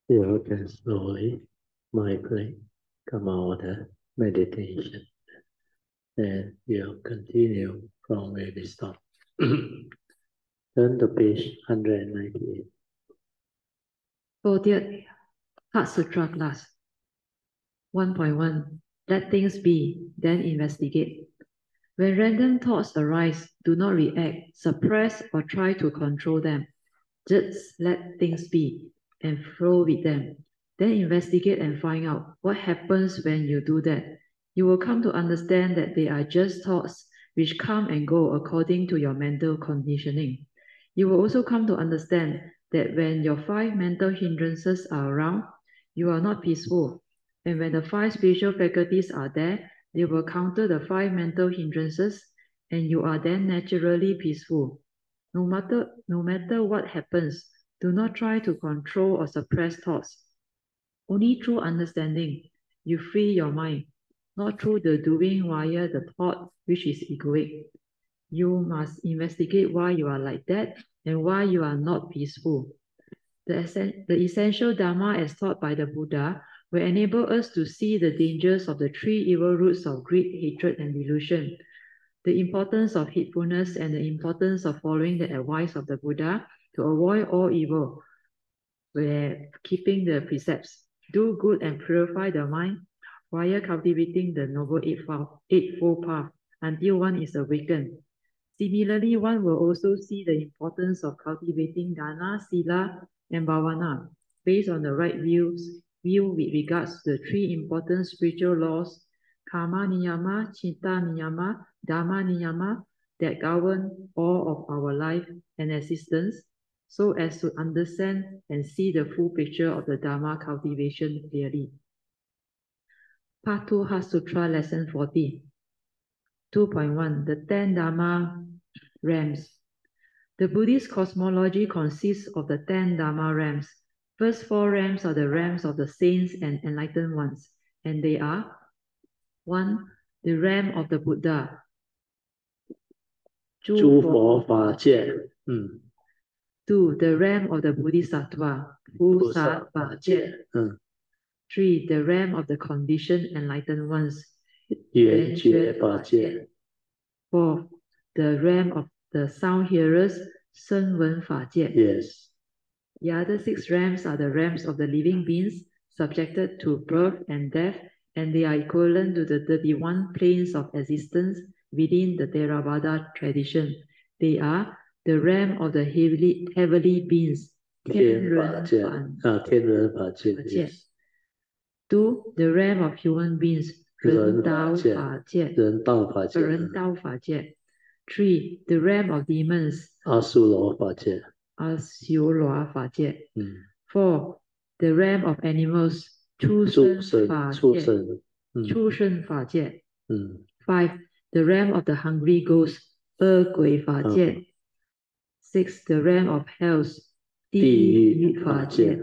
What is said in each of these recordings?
You can slowly migrate, come out of meditation, and we'll continue from where we stop. Turn to page 198. 40th Heart Sutra class. 1.1. Let things be, then investigate. When random thoughts arise, do not react, suppress, or try to control them. Just let things be and flow with them. Then investigate and find out what happens when you do that. You will come to understand that they are just thoughts which come and go according to your mental conditioning. You will also come to understand that when your 5 mental hindrances are around, you are not peaceful. And when the 5 spiritual faculties are there, they will counter the 5 mental hindrances, and you are then naturally peaceful. No matter what happens, do not try to control or suppress thoughts. Only through understanding, you free your mind, not through the doing via the thought, which is egoic. You must investigate why you are like that and why you are not peaceful. The essential Dharma as taught by the Buddha will enable us to see the dangers of the 3 evil roots of greed, hatred, and delusion, the importance of heedfulness, and the importance of following the advice of the Buddha to avoid all evil, where keeping the precepts, do good and purify the mind via cultivating the Noble Eightfold Path until one is awakened. Similarly, one will also see the importance of cultivating Dana, Sila, and Bhavana based on the right view with regards to the 3 important spiritual laws, Karma Niyama, Chitta Niyama, Dhamma Niyama, that govern all of our life and existence, so as to understand and see the full picture of the Dharma cultivation clearly. Part 2 Heart Sutra Lesson 40. 2.1. The 10 Dharma realms. The Buddhist cosmology consists of the 10 Dharma realms. First 4 realms are the realms of the saints and enlightened ones, and they are 1. The realm of the Buddha. 诸佛法界. 2. The realm of the Bodhisattva. 菩萨法界. 3. The realm of the conditioned enlightened ones. 圆觉法界. 4. The realm of the sound hearers. 声闻法界. Yes. The other 6 realms are the realms of the living beings subjected to birth and death, and they are equivalent to the 31 planes of existence within the Theravada tradition. They are the realm of the heavenly beings. 天人法界. Yes. 2. The realm of human beings. 人道法界. 人道法界. 人道法界. 3. The realm of demons. 阿修罗法界. 阿修罗法界. 4. The realm of animals. 畜生法界. 5. The realm of the hungry ghosts. 恶鬼法界. 6. The realm of hells. 地狱法界.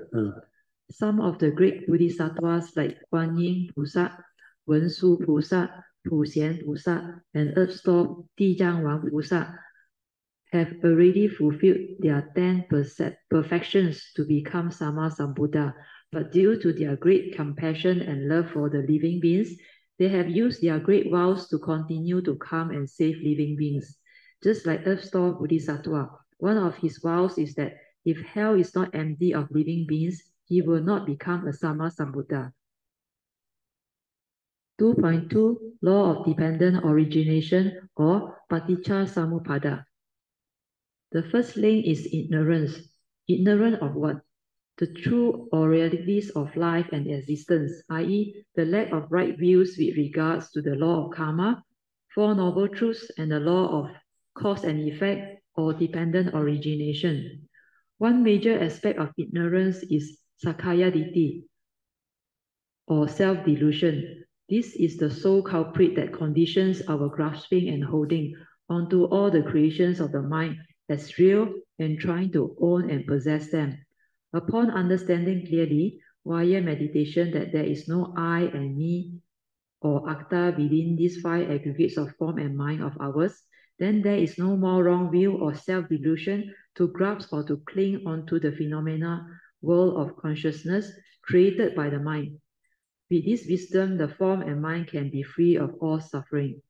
Some of the great bodhisattvas like Guan Yin Pusa, Wen Su Pusa, Pu Xian Pusa, and Earth Storm Tijang Wang Pusa have already fulfilled their 10 perfections to become Sama Sambuddha, but due to their great compassion and love for the living beings, they have used their great vows to continue to come and save living beings. Just like Earth Storm Bodhisattva, one of his vows is that if hell is not empty of living beings, he will not become a Sama Sambuddha. 2.2 Law of Dependent Origination or Paticca Samuppada. The first link is ignorance. Ignorant of what? The true or realities of life and existence, i.e., the lack of right views with regards to the law of karma, 4 noble truths, and the law of cause and effect or dependent origination. One major aspect of ignorance is Sakkaya Ditthi or self-delusion. This is the sole culprit that conditions our grasping and holding onto all the creations of the mind as real and trying to own and possess them. Upon understanding clearly via meditation that there is no I and me or Atta within these 5 aggregates of form and mind of ours, then there is no more wrong view or self-delusion to grasp or to cling onto the phenomena world of consciousness created by the mind. With this wisdom, the form and mind can be free of all suffering.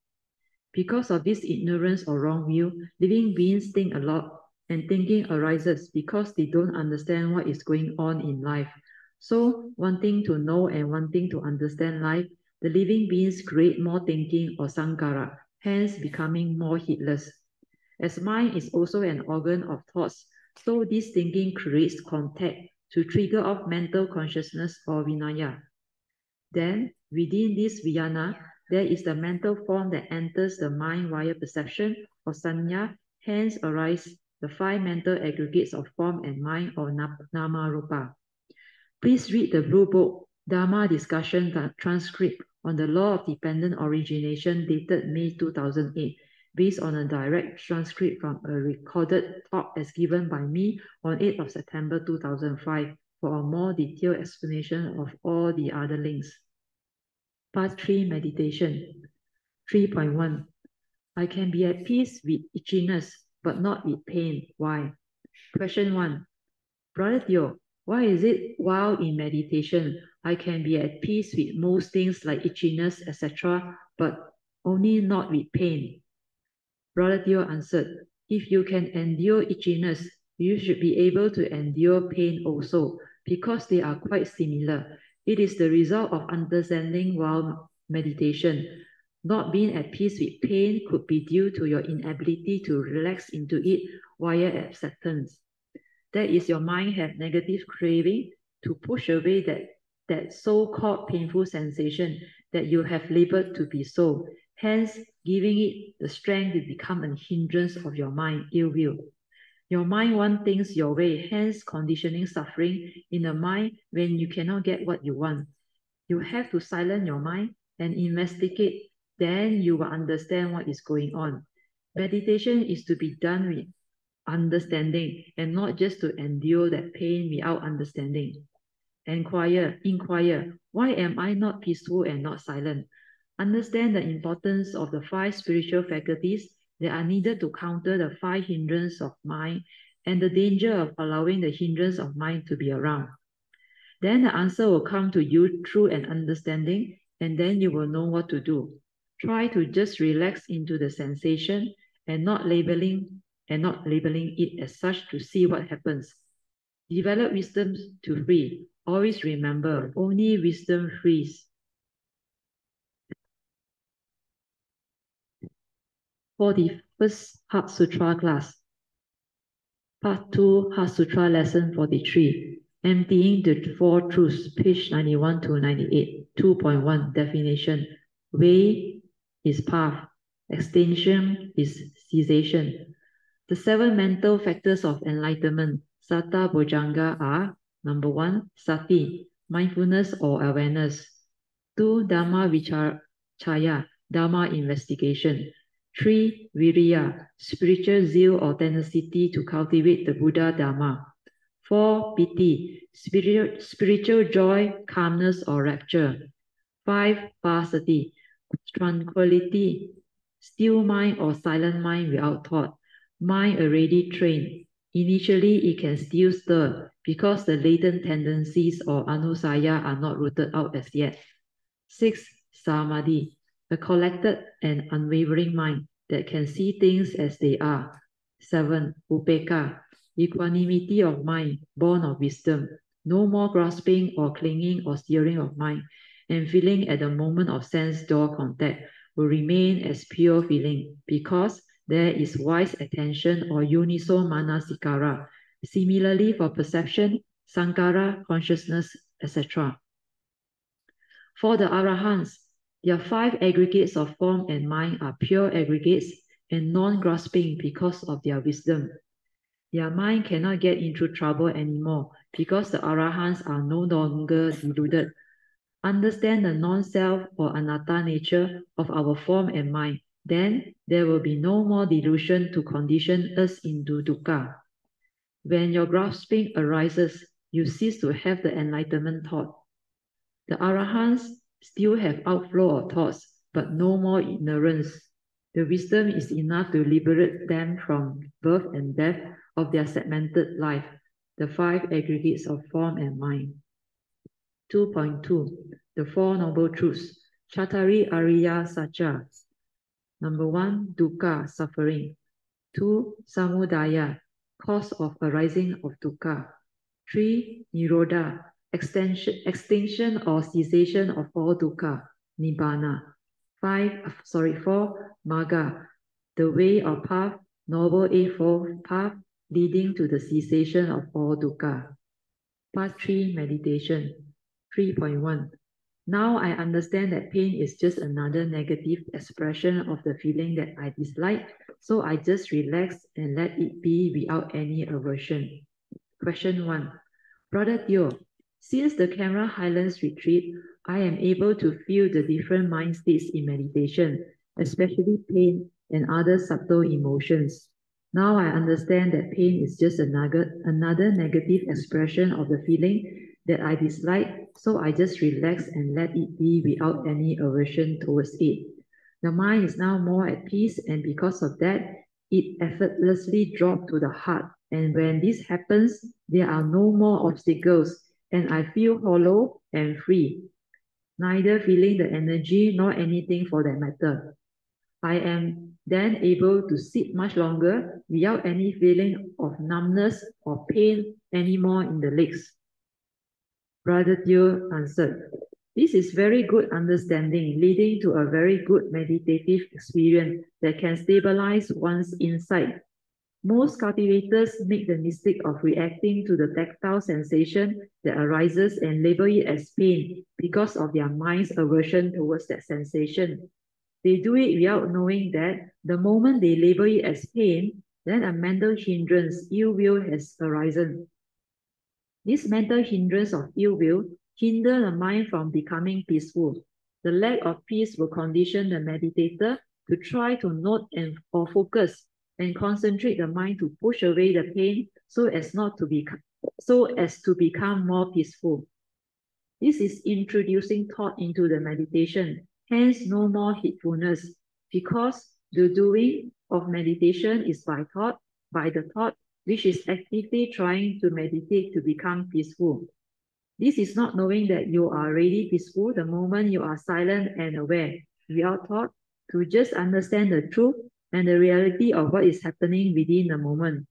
Because of this ignorance or wrong view, living beings think a lot, and thinking arises because they don't understand what is going on in life. So, wanting to know and wanting to understand life, the living beings create more thinking or sankhara, hence becoming more heedless. As mind is also an organ of thoughts, so this thinking creates contact to trigger off mental consciousness or vinaya. Then, within this vijnana, there is the mental form that enters the mind via perception or sanya, hence arise the five mental aggregates of form and mind or nama rupa. Please read the Blue Book Dharma Discussion transcript on the law of dependent origination dated May 2008, based on a direct transcript from a recorded talk as given by me on 8th of September 2005 for a more detailed explanation of all the other links. Part 3 Meditation 3.1 I can be at peace with itchiness, but not with pain. Why? Question 1. Brother Teo, why is it while in meditation, I can be at peace with most things like itchiness, etc., but only not with pain? Brother Teo answered, if you can endure itchiness, you should be able to endure pain also, because they are quite similar. It is the result of understanding while meditation. Not being at peace with pain could be due to your inability to relax into it via acceptance. That is, your mind have negative craving to push away that so-called painful sensation that you have labeled to be so, hence giving it the strength to become a hindrance of your mind, ill will. Your mind wants things your way, hence conditioning suffering in the mind when you cannot get what you want. You have to silence your mind and investigate, then you will understand what is going on. Meditation is to be done with understanding and not just to endure that pain without understanding. Inquire, why am I not peaceful and not silent? Understand the importance of the five spiritual faculties that are needed to counter the five hindrances of mind and the danger of allowing the hindrance of mind to be around. Then the answer will come to you through an understanding, and then you will know what to do. Try to just relax into the sensation and not labeling it as such to see what happens. Develop wisdom to free. Always remember, only wisdom frees. For the first Heart Sutra class, Part 2, Heart Sutra Lesson 43, Emptying the Four Truths, page 91 to 98, 2.1, definition. Way is path. Extinction is cessation. The seven mental factors of enlightenment, Sata Bojjhanga, are: number 1, Sati, mindfulness or awareness; 2, Dhamma Vichaya, Dharma investigation; 3, Viriya, spiritual zeal or tenacity to cultivate the Buddha Dharma; 4, Piti, spiritual joy, calmness or rapture; 5, Passaddhi, tranquility, still mind or silent mind without thought, mind already trained. Initially, it can still stir because the latent tendencies or anusaya are not rooted out as yet. 6, Samadhi, a collected and unwavering mind that can see things as they are. 7, Upekkha, equanimity of mind, born of wisdom. No more grasping or clinging or steering of mind, and feeling at the moment of sense door contact will remain as pure feeling because there is wise attention or uniso manasikara. Similarly for perception, sankhara, consciousness, etc. For the arahants, their five aggregates of form and mind are pure aggregates and non-grasping because of their wisdom. Their mind cannot get into trouble anymore because the arahants are no longer deluded. Understand the non-self or anatta nature of our form and mind, then there will be no more delusion to condition us into dukkha. When your grasping arises, you cease to have the enlightenment thought. The arahants still have outflow of thoughts, but no more ignorance. The wisdom is enough to liberate them from birth and death of their segmented life. the 5 aggregates of form and mind. 2.2, the 4 Noble Truths. Chattari Ariya Satya. Number 1, dukkha, suffering. 2, samudaya, cause of arising of dukkha. 3, nirodha, extinction or cessation of all dukkha, nibbana. 4, magga, the way or path, noble eightfold path leading to the cessation of all dukkha. Part 3, meditation. 3.1. Now I understand that pain is just another negative expression of the feeling that I dislike, so I just relax and let it be without any aversion. Question 1. Brother Teo, since the camera highlands retreat, I am able to feel the different mind states in meditation, especially pain and other subtle emotions. Now I understand that pain is just another negative expression of the feeling that I dislike, so I just relax and let it be without any aversion towards it. The mind is now more at peace, and because of that, it effortlessly drops to the heart. And when this happens, there are no more obstacles, and I feel hollow and free, neither feeling the energy nor anything for that matter. I am then able to sit much longer without any feeling of numbness or pain anymore in the legs. Brother Teo answered, this is very good understanding, leading to a very good meditative experience that can stabilize one's insight. Most cultivators make the mistake of reacting to the tactile sensation that arises and label it as pain because of their mind's aversion towards that sensation. They do it without knowing that the moment they label it as pain, then a mental hindrance, ill will, has arisen. This mental hindrance of ill will hinder the mind from becoming peaceful. The lack of peace will condition the meditator to try to note or focus and concentrate the mind to push away the pain so as to become more peaceful. This is introducing thought into the meditation, hence no more heedfulness, because the doing of meditation is by the thought, which is actively trying to meditate to become peaceful. This is not knowing that you are already peaceful the moment you are silent and aware, without thought, to just understand the truth and the reality of what is happening within the moment.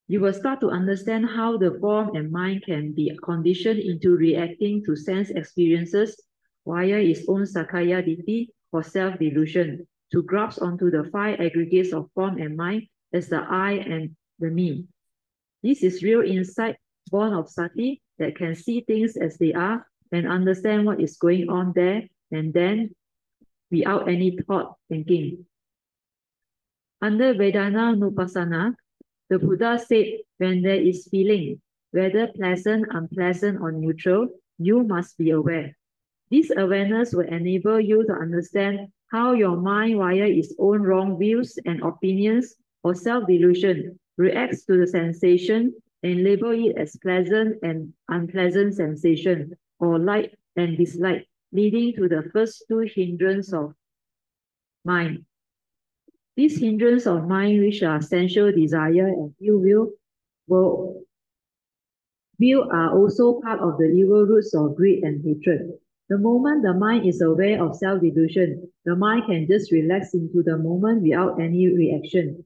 You will start to understand how the form and mind can be conditioned into reacting to sense experiences via its own sakkaya ditthi or self-delusion, to grasp onto the 5 aggregates of form and mind as the I and the me. This is real insight born of sati that can see things as they are and understand what is going on there and then without any thought thinking. Under Vedana Nupassana, the Buddha said, when there is feeling, whether pleasant, unpleasant, or neutral, you must be aware. This awareness will enable you to understand how your mind, via its own wrong views and opinions or self-delusion, reacts to the sensation and label it as pleasant and unpleasant sensation, or like and dislike, leading to the first 2 hindrances of mind. These hindrances of mind, which are sensual desire and ill will are also part of the evil roots of greed and hatred. The moment the mind is aware of self-delusion, the mind can just relax into the moment without any reaction.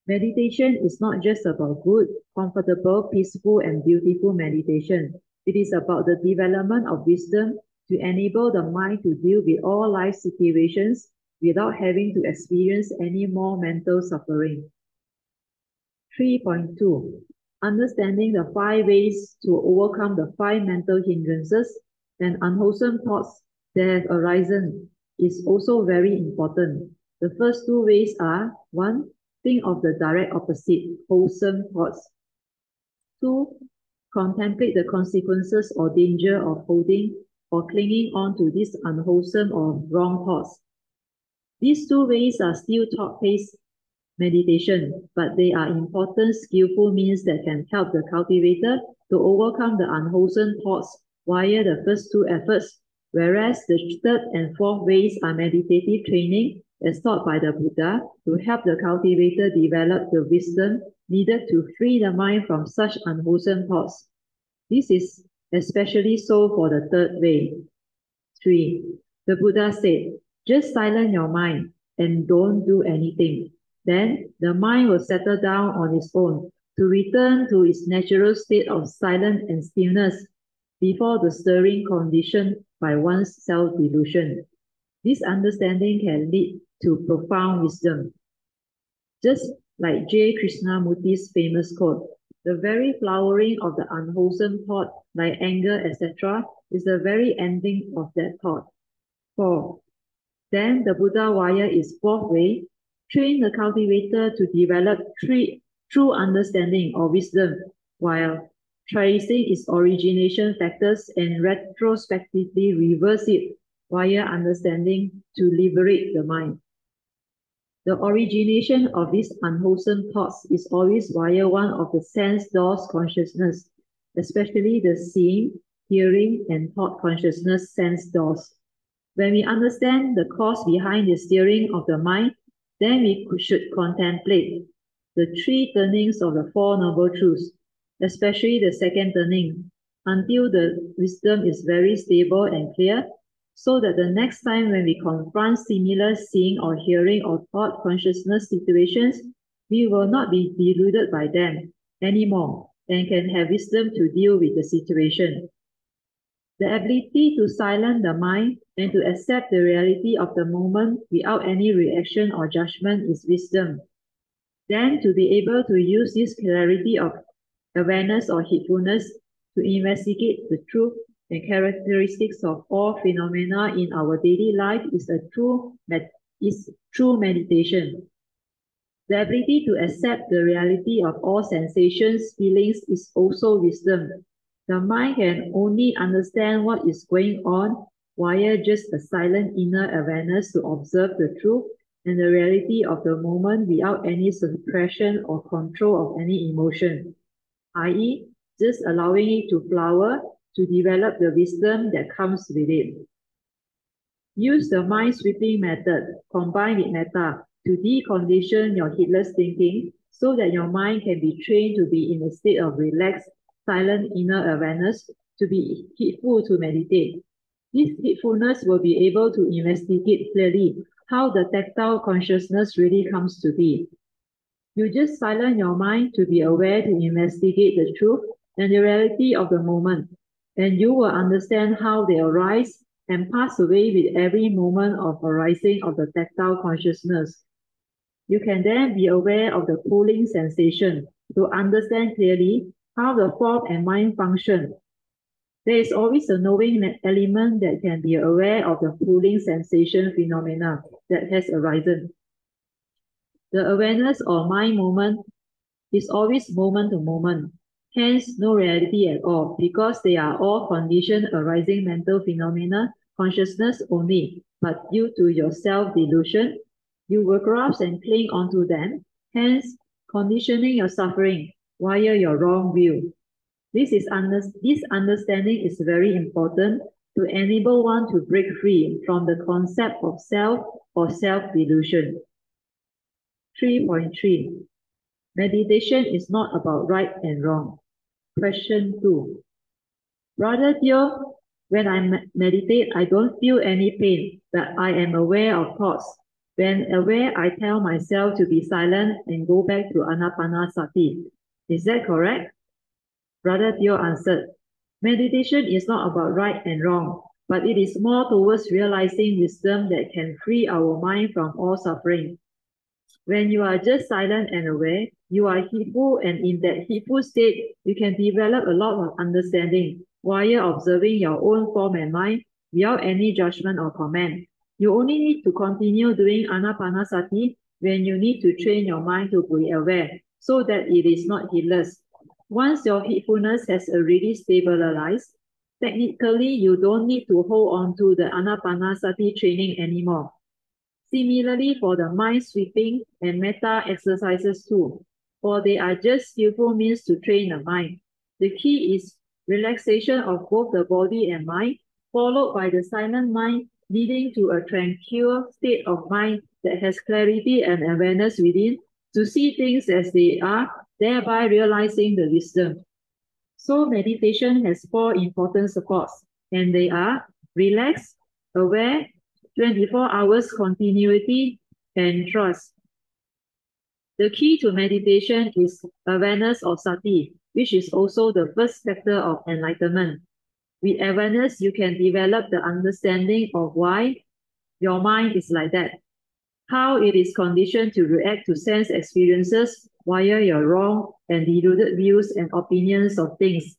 Meditation is not just about good, comfortable, peaceful, and beautiful meditation. It is about the development of wisdom to enable the mind to deal with all life situations without having to experience any more mental suffering. 3.2. Understanding the 5 ways to overcome the 5 mental hindrances and unwholesome thoughts that have arisen is also very important. The first 2 ways are: 1. Think of the direct opposite, wholesome thoughts. 2. Contemplate the consequences or danger of holding or clinging on to these unwholesome or wrong thoughts. These 2 ways are still thought-based meditation, but they are important, skillful means that can help the cultivator to overcome the unwholesome thoughts via the first 2 efforts, whereas the 3rd and 4th ways are meditative training as taught by the Buddha to help the cultivator develop the wisdom needed to free the mind from such unwholesome thoughts. This is especially so for the third way. 3. The Buddha said, just silence your mind and don't do anything. Then the mind will settle down on its own to return to its natural state of silence and stillness before the stirring conditioned by one's self-delusion. This understanding can lead to profound wisdom. Just like J. Krishnamurti's famous quote, the very flowering of the unwholesome thought, like anger, etc., is the very ending of that thought. 4. Then the Buddha via its fourth way, train the cultivator to develop true understanding or wisdom, while tracing its origination factors and retrospectively reverse it via understanding to liberate the mind. The origination of these unwholesome thoughts is always via one of the sense doors consciousness, especially the seeing, hearing, and thought consciousness sense doors. When we understand the cause behind the steering of the mind, then we should contemplate the three turnings of the Four Noble Truths, especially the second turning, until the wisdom is very stable and clear, so that the next time when we confront similar seeing or hearing or thought consciousness situations, we will not be deluded by them anymore and can have wisdom to deal with the situation. The ability to silence the mind and to accept the reality of the moment without any reaction or judgment is wisdom. Then to be able to use this clarity of awareness or heedfulness to investigate the truth and characteristics of all phenomena in our daily life is true meditation. The ability to accept the reality of all sensations, feelings is also wisdom. The mind can only understand what is going on via just a silent inner awareness to observe the truth and the reality of the moment without any suppression or control of any emotion, i.e., just allowing it to flower, to develop the wisdom that comes with it. Use the mind-sweeping method combined with metta to decondition your heedless thinking so that your mind can be trained to be in a state of relaxed, silent inner awareness, to be heedful to meditate. This heedfulness will be able to investigate clearly how the tactile consciousness really comes to be. You just silence your mind to be aware to investigate the truth and the reality of the moment, and you will understand how they arise and pass away with every moment of arising of the tactile consciousness. You can then be aware of the pulling sensation to understand clearly how the form and mind function. There is always a knowing element that can be aware of the pulling sensation phenomena that has arisen. The awareness or mind moment is always moment to moment, hence no reality at all, because they are all conditioned arising mental phenomena, consciousness only, but due to your self-delusion, you will grasp and cling onto them, hence conditioning your suffering via your wrong view. This understanding is very important to enable one to break free from the concept of self or self-delusion. 3.3. Meditation is not about right and wrong. Question 2. Brother dear, when I meditate, I don't feel any pain, but I am aware of thoughts. When aware, I tell myself to be silent and go back to anapanasati. Is that correct? Brother dear answered, meditation is not about right and wrong, but it is more towards realizing wisdom that can free our mind from all suffering. When you are just silent and aware, you are heedful, and in that heedful state, you can develop a lot of understanding while observing your own form and mind without any judgment or comment. You only need to continue doing anapanasati when you need to train your mind to be aware so that it is not heedless. Once your heedfulness has already stabilized, technically you don't need to hold on to the anapanasati training anymore. Similarly for the mind sweeping and metta exercises too, for they are just skillful means to train the mind. The key is relaxation of both the body and mind, followed by the silent mind, leading to a tranquil state of mind that has clarity and awareness within to see things as they are thereby realizing the wisdom. So meditation has 4 important supports, and they are relax, aware, 24 hours continuity, and trust. The key to meditation is awareness of sati, which is also the first factor of enlightenment. With awareness, you can develop the understanding of why your mind is like that, how it is conditioned to react to sense experiences via your wrong and deluded views and opinions of things.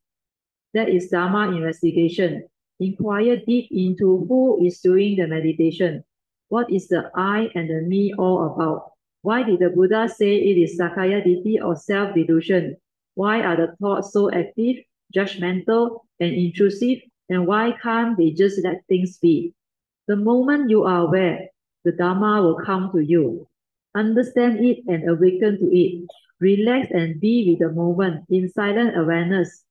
That is Dharma investigation. Inquire deep into who is doing the meditation. What is the I and the me all about? Why did the Buddha say it is Sakaya Ditti or self-delusion? Why are the thoughts so active, judgmental, and intrusive? And why can't they just let things be? The moment you are aware, the Dharma will come to you. Understand it and awaken to it. Relax and be with the moment in silent awareness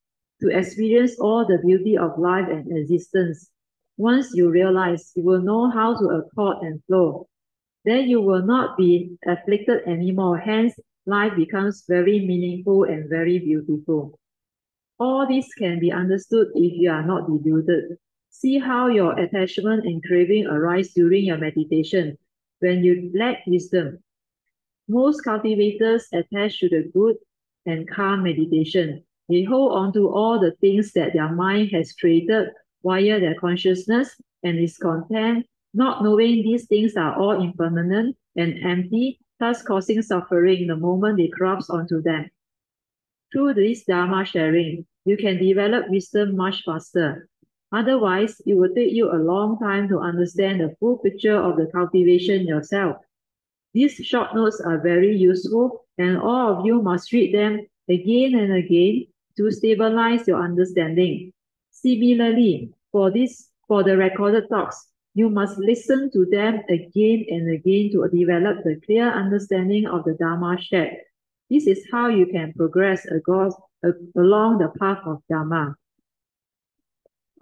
to experience all the beauty of life and existence. Once you realize, you will know how to accord and flow. Then you will not be afflicted anymore. Hence, life becomes very meaningful and very beautiful. All this can be understood if you are not deluded. See how your attachment and craving arise during your meditation when you lack wisdom. Most cultivators attach to the good and calm meditation. They hold on to all the things that their mind has created via their consciousness and is content, not knowing these things are all impermanent and empty, thus causing suffering the moment they grasp onto them. Through this Dharma sharing, you can develop wisdom much faster. Otherwise, it will take you a long time to understand the full picture of the cultivation yourself. These short notes are very useful, and all of you must read them again and again to stabilize your understanding. Similarly, for the recorded talks, you must listen to them again and again to develop the clear understanding of the Dharma shared. This is how you can progress along the path of Dharma.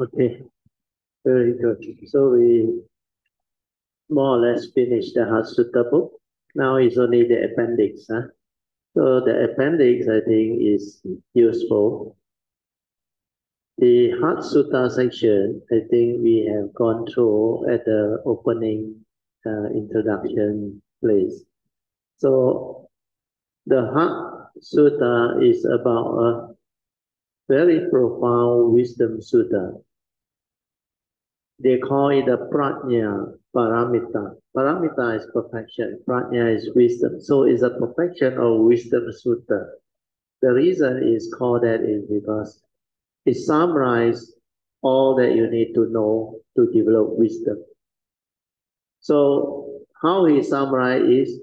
Okay, very good. So we more or less finished the Heart Sutta book. Now it's only the appendix. So the appendix, I think, is useful. The Heart Sutta section, I think we have gone through at the opening introduction place. So the Heart Sutta is about a very profound wisdom sutta. They call it a prajna paramita. Paramita is perfection, prajna is wisdom. So it's a perfection of wisdom sutta. The reason it's called that is because it summarizes all that you need to know to develop wisdom. So how he summarized is,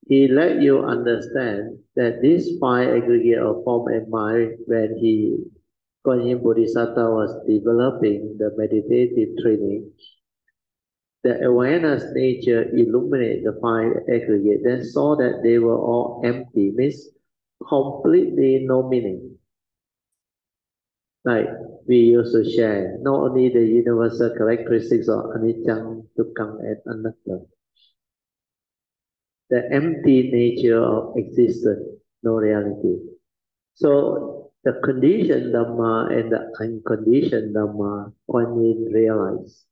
he let you understand that this 5 aggregate of form and mind, when Guan Yin Bodhisattva was developing the meditative training, the awareness nature illuminate the 5 aggregate, then saw that they were all empty, means completely no meaning. Like we used to share, not only the universal characteristics of anicca, dukkha, and anatta, the empty nature of existence, no reality. So the conditioned Dhamma and the unconditioned Dhamma, Kuan Yin realized.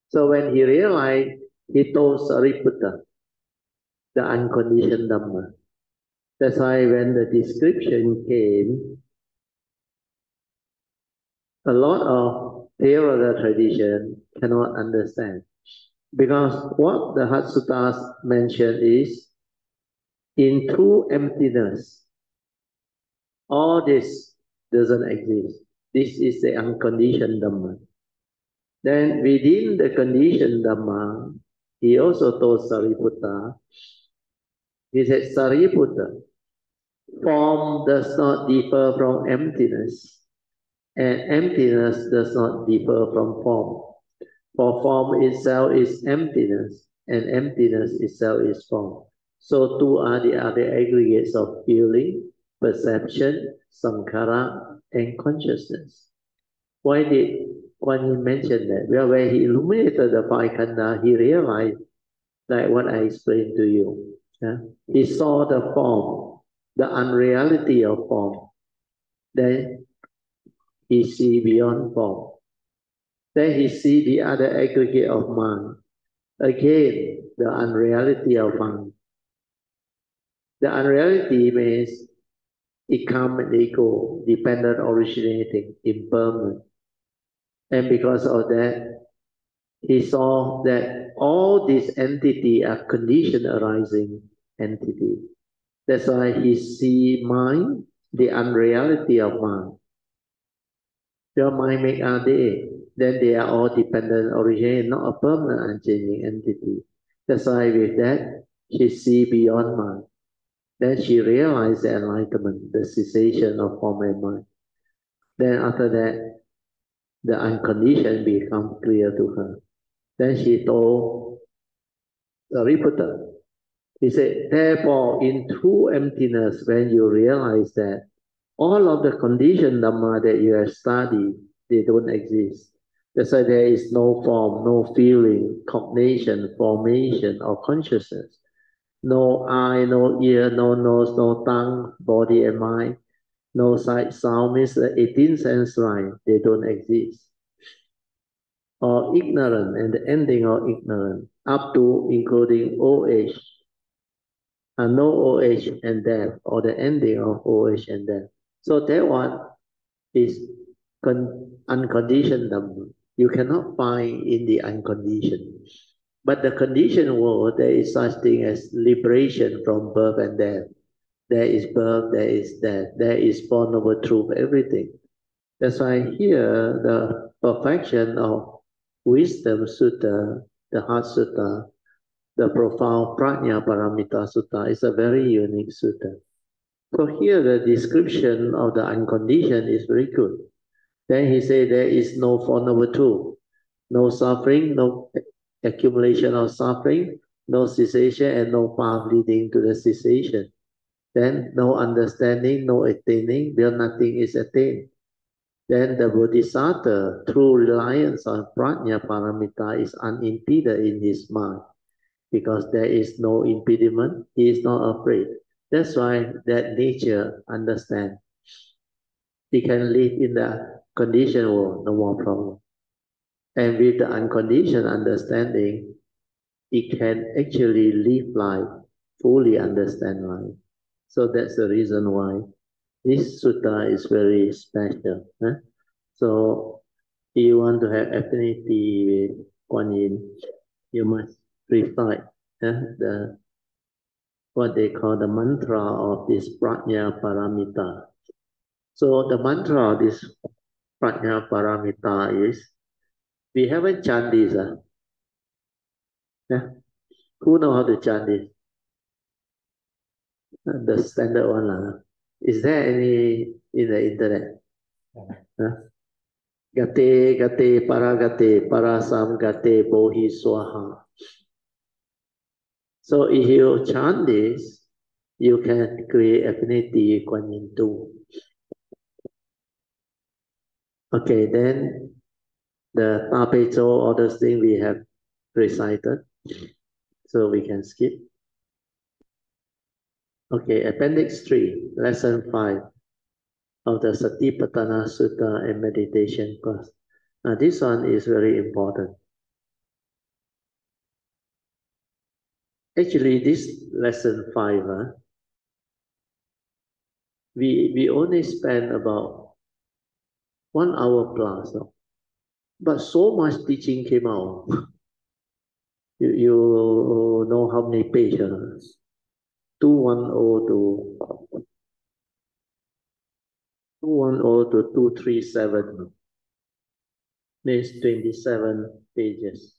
So when he realized, he told Sariputta, the unconditioned Dhamma. That's why when the description came, a lot of Theravada tradition cannot understand. Because what the Heart Suttas mention is, in true emptiness, all this doesn't exist. This is the unconditioned Dhamma. Then within the conditioned Dhamma, he also told Sariputta, he said, Sariputta, form does not differ from emptiness, and emptiness does not differ from form. For form itself is emptiness, and emptiness itself is form. So too are the other aggregates of feeling, perception, sankhara, and consciousness. Why did Kuan Yin mention that? Well, when he illuminated the 5 khandha, he realized, like what I explained to you. Yeah? He saw the form, the unreality of form. Then he see beyond form. Then he see the other aggregate of mind. Again, the unreality of mind. The unreality means it come and it go, dependent, originating, impermanent. And because of that, he saw that all these entities are conditioned arising entity. That's why he see mind, the unreality of mind. Your mind make are they, then they are all dependent, originating, not a permanent, unchanging entity. That's why with that, she see beyond mind. Then she realized the enlightenment, the cessation of form and mind. Then after that, the unconditioned become clear to her. Then she told the reporter, he said, therefore, in true emptiness, when you realize that all of the conditioned Dhamma that you have studied, they don't exist. That's why there is no form, no feeling, cognition, formation, or consciousness. No eye, no ear, no nose, no tongue, body and mind. No sight, sound means the 18 sense line, they don't exist. Or ignorant and the ending of ignorant, up to including old age, and no old age and death, or the ending of old age and death. So that one is unconditioned Dhamma. You cannot find in the unconditioned. But the conditioned world, there is such thing as liberation from birth and death. There is birth, there is death, there is Four Noble Truth, everything. That's why here the perfection of wisdom sutta, the heart sutta, the profound prajna paramita sutta is a very unique sutta. So here the description of the unconditioned is very good. Then he said there is no Four Noble Truth, no suffering, no accumulation of suffering, no cessation, and no path leading to the cessation. Then no understanding, no attaining, where nothing is attained. Then the Bodhisattva, through reliance on prajna paramita, is unimpeded in his mind because there is no impediment. He is not afraid. That's why that nature understand. He can live in the conditioned world, no more problem. And with the unconditioned understanding, he can actually live life, fully understand life. So that's the reason why this sutta is very special. So if you want to have affinity with Kuan Yin, you must recite the what they call the mantra of this prajna paramita. So the mantra of this prajna paramita is, we haven't chant this. Yeah? Who know how to chant this? The standard one. Is there any in the internet? Gate, gate, paragate, parasam gate, bohi swaha. So if you chant this, you can create affinity Kuan Yin too. Okay, then the Tapecho, all those things we have recited, so we can skip. Okay, Appendix 3, Lesson 5 of the Satipatthana Sutta and Meditation class. Now this one is very important. Actually, this Lesson 5, we only spend about 1 hour plus, but so much teaching came out. You know how many pages? 210 to 237 means 27 pages.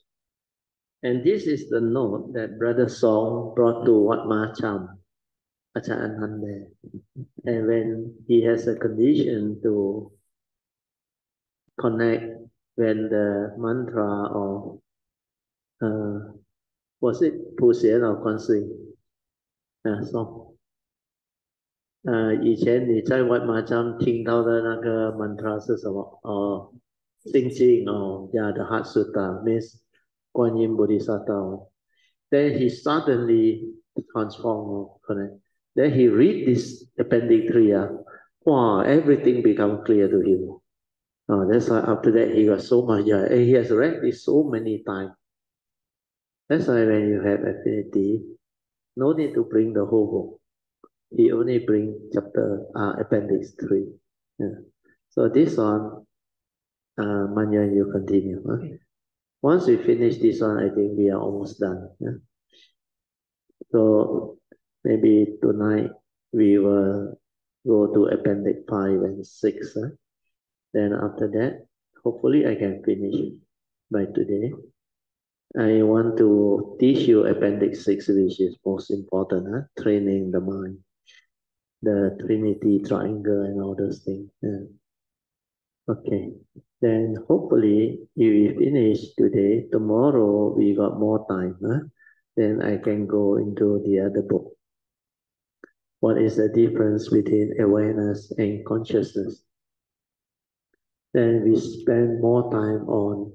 And this is the note that Brother Song brought to Wat Ma Cham, Ajahn Hande. And when he has a condition to connect when the mantra of was it 普贤 or 观世音？So 以前你在Wat Ma Cham听到的那个 mantra 是什么？心经yeah, the Heart Sutta means 观音 Bodhisattva. Then he suddenly transformed, correct? Then he read this appendix 3. Wow, everything become clear to him. That's why after that he got so much joy. And he has read this so many times. That's why when you have affinity, no need to bring the whole book. He only bring appendix 3. Yeah. So this one, Manyan, you continue. Okay. Once we finish this one, I think we are almost done. Yeah? So maybe tonight we will go to appendix 5 and 6. Then after that, hopefully I can finish by today. I want to teach you appendix 6, which is most important, training the mind, the Trinity triangle and all those things. Yeah. Okay, then hopefully if we finish today, tomorrow we got more time. Then I can go into the other book. What is the difference between awareness and consciousness? Then we spend more time on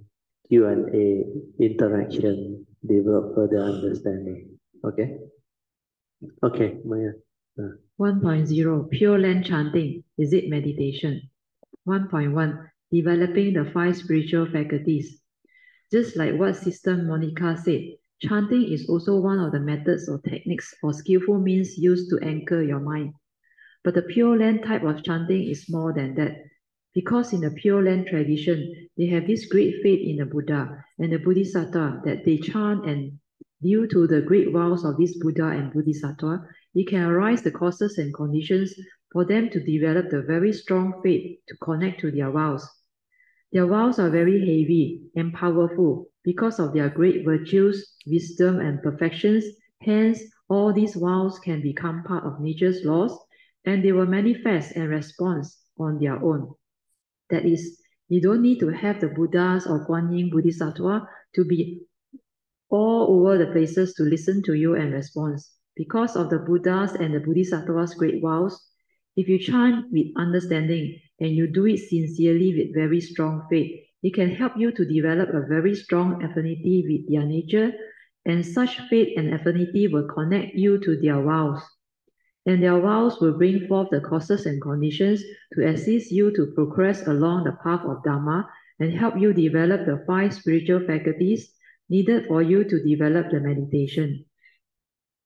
Q&A, interaction, develop further understanding. Okay? Okay, Maya. 1.0 Pure Land Chanting. Is it meditation? 1.1 Developing the 5 spiritual faculties. Just like what Sister Monica said, chanting is also one of the methods or techniques or skillful means used to anchor your mind. But the Pure Land type of chanting is more than that. Because in the Pure Land tradition, they have this great faith in the Buddha and the Bodhisattva that they chant, and due to the great vows of this Buddha and Bodhisattva, it can arise the causes and conditions for them to develop the very strong faith to connect to their vows. Their vows are very heavy and powerful because of their great virtues, wisdom, and perfections. Hence, all these vows can become part of nature's laws, and they will manifest and respond on their own. That is, you don't need to have the Buddhas or Guan Yin Bodhisattva to be all over the places to listen to you and respond. Because of the Buddhas and the Bodhisattvas' great vows, if you chant with understanding and you do it sincerely with very strong faith, it can help you to develop a very strong affinity with their nature, and such faith and affinity will connect you to their vows. And their vows will bring forth the causes and conditions to assist you to progress along the path of Dharma and help you develop the 5 spiritual faculties needed for you to develop the meditation.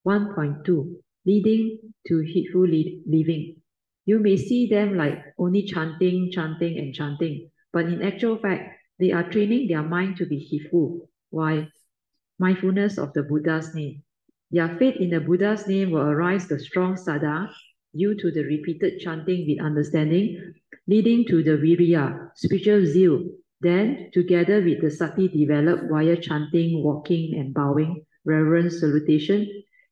1.2 Leading to heedful living. You may see them like only chanting, chanting, and chanting, but in actual fact, they are training their mind to be heedful. Why? Mindfulness of the Buddha's name. Their faith in the Buddha's name will arise the strong saddha due to the repeated chanting with understanding, leading to the viriya, spiritual zeal. Then, together with the sati developed via chanting, walking, and bowing, reverence, salutation,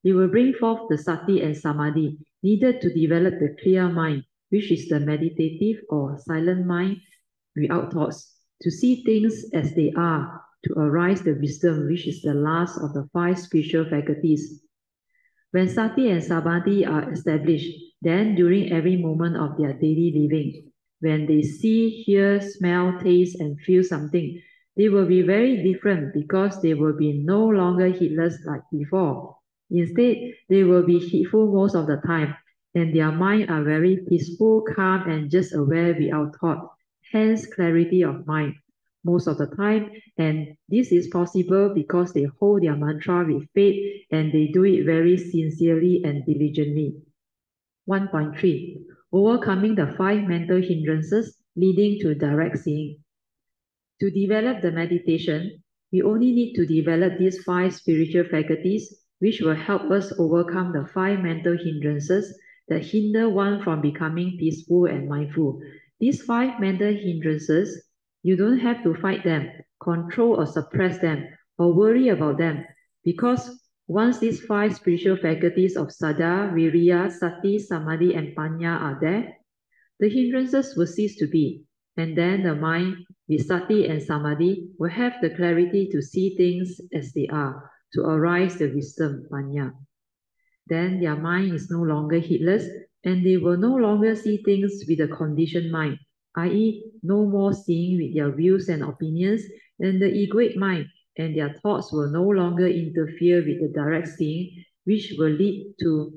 it will bring forth the sati and samadhi needed to develop the clear mind, which is the meditative or silent mind without thoughts, to see things as they are, to arise the wisdom, which is the last of the 5 spiritual faculties. When sati and samadhi are established, then during every moment of their daily living, when they see, hear, smell, taste, and feel something, they will be very different because they will be no longer heedless like before. Instead, they will be heedful most of the time, and their mind are very peaceful, calm, and just aware without thought. Hence, clarity of mind most of the time, and this is possible because they hold their mantra with faith and they do it very sincerely and diligently. 1.3 Overcoming the 5 mental hindrances leading to direct seeing. To develop the meditation, we only need to develop these 5 spiritual faculties, which will help us overcome the 5 mental hindrances that hinder one from becoming peaceful and mindful. These 5 mental hindrances, you don't have to fight them, control or suppress them, or worry about them, because once these 5 spiritual faculties of Saddha, Viriya, Sati, Samadhi, and Panya are there, the hindrances will cease to be, and then the mind with Sati and Samadhi will have the clarity to see things as they are, to arise the wisdom, Panya. Then their mind is no longer heedless, and they will no longer see things with a conditioned mind, i.e., no more seeing with their views and opinions, and the egoic mind and their thoughts will no longer interfere with the direct seeing, which will lead to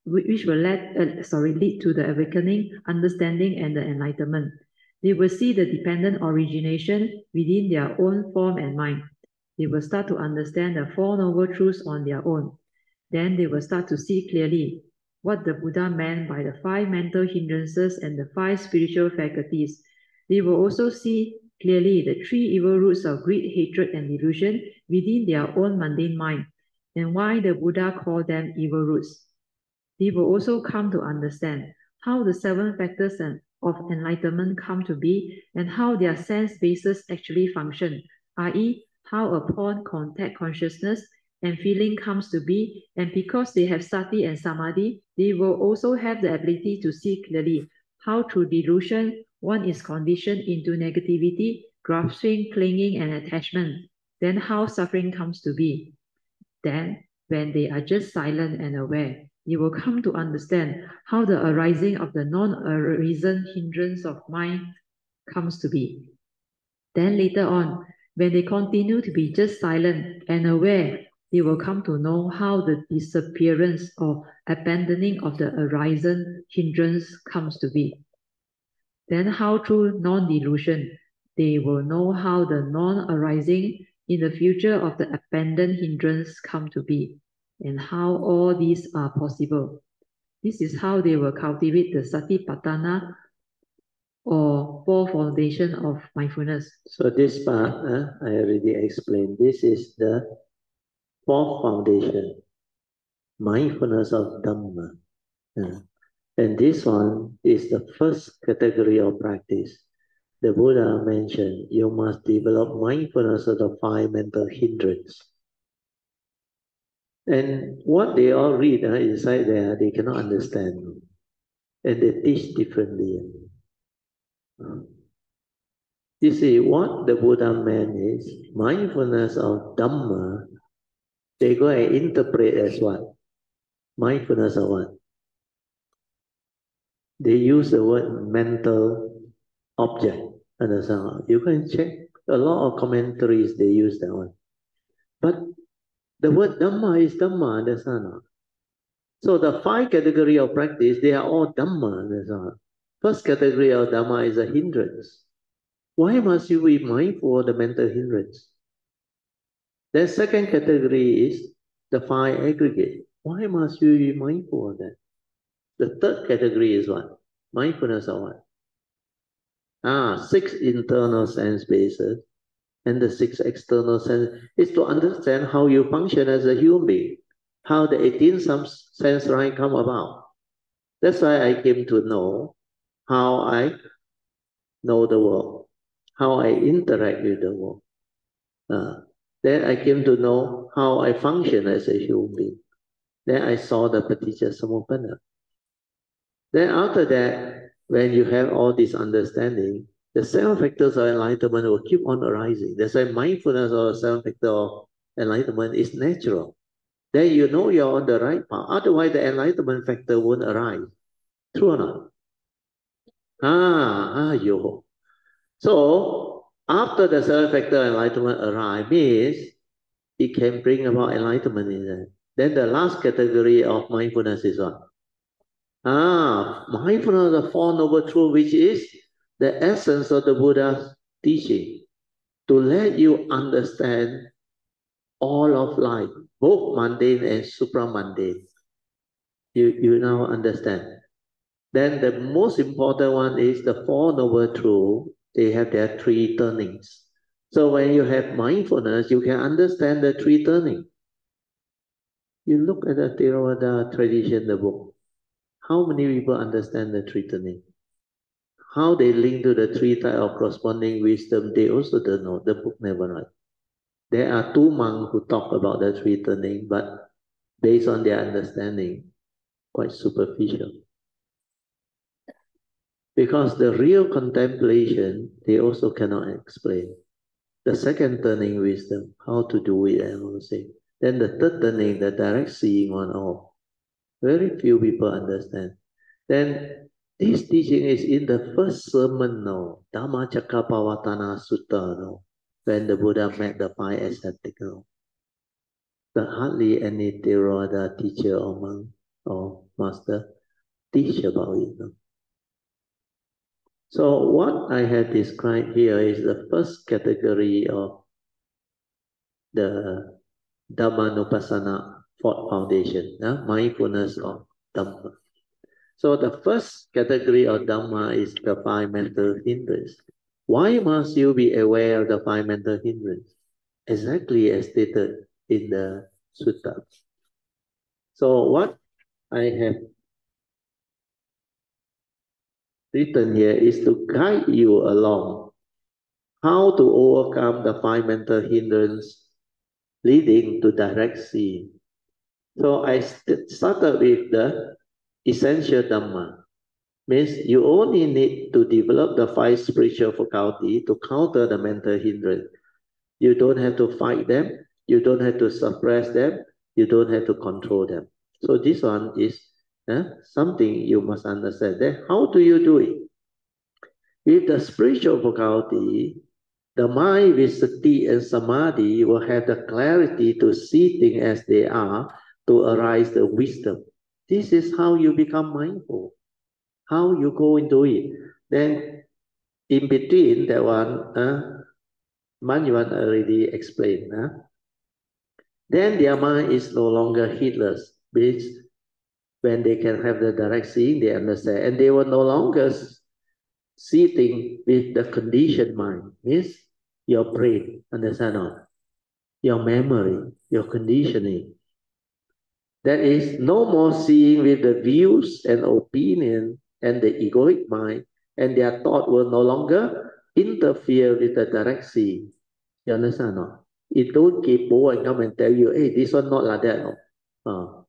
which will lead to the awakening, understanding, and the enlightenment. They will see the dependent origination within their own form and mind. They will start to understand the Four Noble Truths on their own. Then they will start to see clearly what the Buddha meant by the 5 mental hindrances and the 5 spiritual faculties. They will also see clearly the 3 evil roots of greed, hatred, and delusion within their own mundane mind, and why the Buddha called them evil roots. They will also come to understand how the 7 factors of enlightenment come to be and how their sense bases actually function, i.e., how upon contact consciousness and feeling comes to be, and because they have sati and samadhi, they will also have the ability to see clearly how through delusion one is conditioned into negativity, grasping, clinging, and attachment, then how suffering comes to be. Then, when they are just silent and aware, you will come to understand how the arising of the non-arisen hindrance of mind comes to be. Then later on, when they continue to be just silent and aware, they will come to know how the disappearance or abandoning of the arisen hindrance comes to be. Then how through non-delusion, they will know how the non-arising in the future of the abandoned hindrance come to be, and how all these are possible. This is how they will cultivate the Satipatthana or 4 foundation of mindfulness. So this part, I already explained. This is the 4th foundation, mindfulness of Dhamma. And this one is the first category of practice. The Buddha mentioned you must develop mindfulness of the 5 mental hindrance. And what they all read inside there, they cannot understand. And they teach differently. You see, what the Buddha meant is mindfulness of Dhamma, they go and interpret as what? Mindfulness of what? They use the word mental object. Understand? You can check a lot of commentaries, they use that one. But the word Dhamma is Dhamma, understand? So the 5 category of practice, they are all Dhamma, understand? First category of Dhamma is a hindrance. Why must you be mindful of the mental hindrance? The second category is the 5 aggregate. Why must you be mindful of that? The third category is what? Mindfulness of what? 6 internal sense bases and the 6 external sense is to understand how you function as a human being, how the 18 sense right come about. That's why I came to know how I know the world, how I interact with the world. Then I came to know how I function as a human being. Then I saw the Paticca Samuppada. Then after that, when you have all this understanding, the 7 factors of enlightenment will keep on arising. That's why mindfulness of the 7 factors of enlightenment is natural. Then you know you're on the right path. Otherwise, the enlightenment factor won't arise. True or not? Yo. So, after the 7 factor enlightenment arise, means it can bring about enlightenment in that. Then the last category of mindfulness is what? Mindfulness of the 4 Noble Truths, which is the essence of the Buddha's teaching, to let you understand all of life, both mundane and supramundane. You now understand. Then the most important one is the 4 Noble Truths. They have their 3 turnings. So when you have mindfulness, you can understand the 3 turnings. You look at the Theravada tradition, the book. How many people understand the 3 turnings? How they link to the 3 types of corresponding wisdom, they also don't know. The book never write. There are 2 monks who talk about the 3 turnings, but based on their understanding, quite superficial. Because the real contemplation, they also cannot explain. The second turning wisdom, how to do it and all thing. Then the third turning, the direct seeing one. Very few people understand. Then this teaching is in the first sermon now, Dhammacakkappavattana Sutta now, when the Buddha met the 5 ascetics now. But hardly any Theravada teacher or monk or master teach about it. So what I have described here is the first category of the Dhammanupassana fourth foundation, mindfulness of Dhamma. So the first category of Dhamma is the five mental hindrance. Why must you be aware of the five mental hindrance? Exactly as stated in the Sutta. So what I have written here is to guide you along how to overcome the five mental hindrance leading to direct seeing. So I started with the essential Dhamma. Means you only need to develop the five spiritual faculty to counter the mental hindrance. You don't have to fight them. You don't have to suppress them. You don't have to control them. So this one is something you must understand. Then how do you do it? With the spiritual faculty, the mind with sati and samadhi will have the clarity to see things as they are, to arise the wisdom. This is how you become mindful. How you go into it. Then in between that one, Manyuan already explained. Then their mind is no longer heedless, which when they can have the direct seeing, they understand. And they will no longer see things with the conditioned mind, means your brain, understand or your memory, your conditioning. That is no more seeing with the views and opinion and the egoic mind, and their thought will no longer interfere with the direct seeing. You understand or not? It don't keep and come and tell you, hey, this one not like that. No?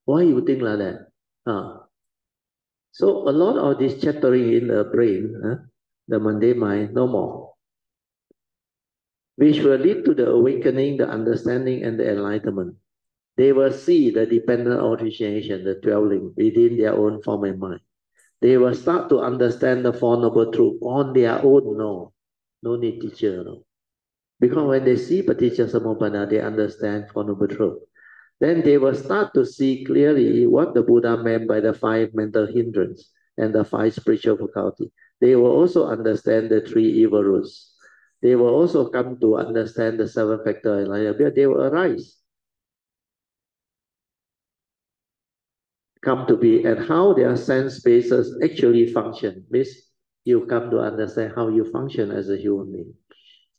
Why you think like that? So a lot of this chattering in the brain, the mundane mind, no more, which will lead to the awakening, the understanding, and the enlightenment. They will see the dependent origination, the dwelling within their own form and mind. They will start to understand the Four Noble Truths on their own. No need teacher. No. Because when they see Paticca Samuppada, they understand Four Noble Truths. Then they will start to see clearly what the Buddha meant by the five mental hindrance and the five spiritual faculty. They will also understand the three evil roots. They will also come to understand the seven factor enlightenment. They will arise, come to be, and how their sense bases actually function. Means you come to understand how you function as a human being.